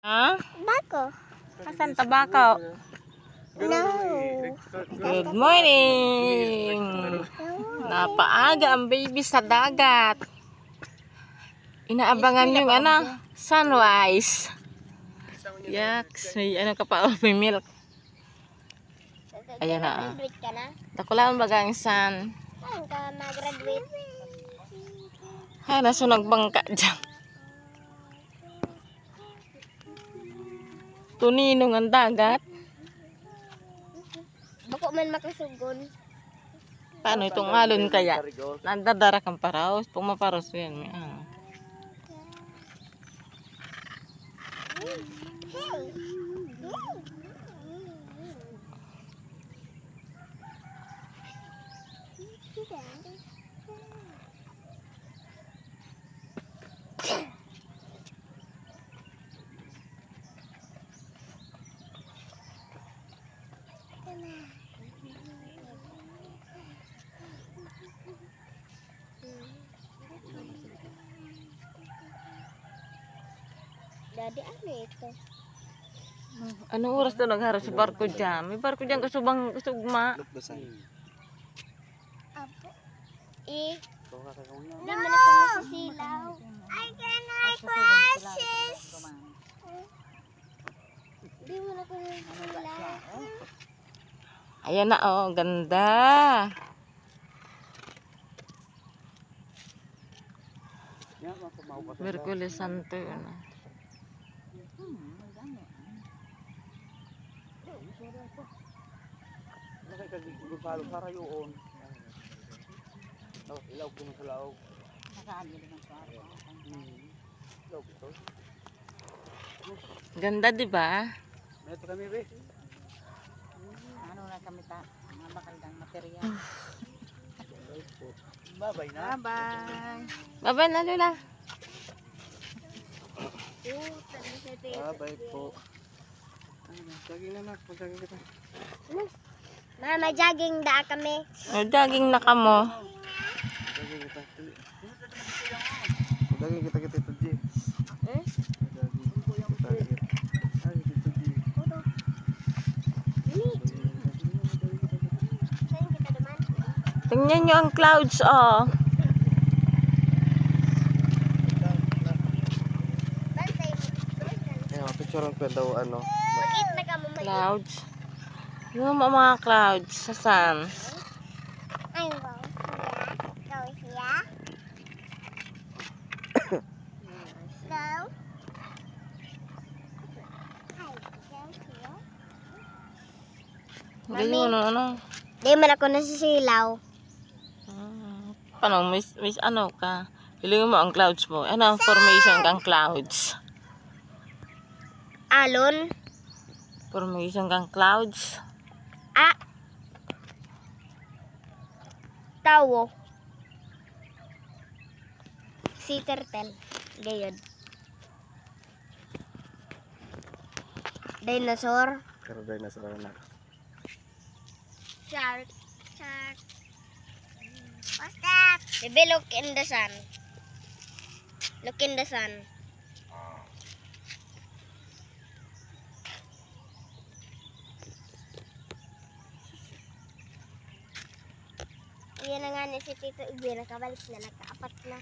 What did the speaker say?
Ha? Bako. Asan tabako? No. Good morning! Napaaga ang baby sa dagat. Inaabangan yung sunrise. Yaks, may ka pa, may milk. Ayan na. Graduate ka na? Takulaan baga ang sun. Saan ka mag-graduate? Ay, nasunog bangka dyan. Tuninong ang dagat. Bako man makasugon. Paano itong alon kaya? Nandadara kang paraos. Pumaparos yan. May Hey. Daddy, ano ito? Anong oras daw nagharap sa barko dyan? May barko dyan kasubang kasugma. Apo. Di man ako nasisilaw. I cannot process. Di man ako nasisilaw. Ayan na oh, ganda. Merkulis Santo. Ilaw ko sa laog. Ganda, di ba? Meto kami be. Ano na kami ta? Mga bakaldang material. Babay na. Bye-bye. Bye-bye na, Lola. Babay po. Jogging na nak, jogging kita. Mama, jogging da kami. Jogging na ka mo. Jogging kita. Jogging kita Tito G. Eh? Ay, Tito G. Saan kita duman? Tingnan nyo ang clouds, oh. Bantay mo. Ayun, picture ko daw ano. Bakit na ka mo Clouds. Yung mga clouds sa sun. Ay, wow. Go here. Go. Ay, go here. Hindi mo ano. Di man ako nasisilaw. Paano, miss ano ka? Hilingin mo ang clouds mo. Ano ang formation kang clouds? Alon. Formation kang clouds. Tawo. Si turtle. Gayod. Dinosaur. Pero dahil nasa na. Shark. Shark. What's that? Baby, look in the sun. Look in the sun. Yan na nga ni si Tito Igwe, nakabalik na, nakaapat na.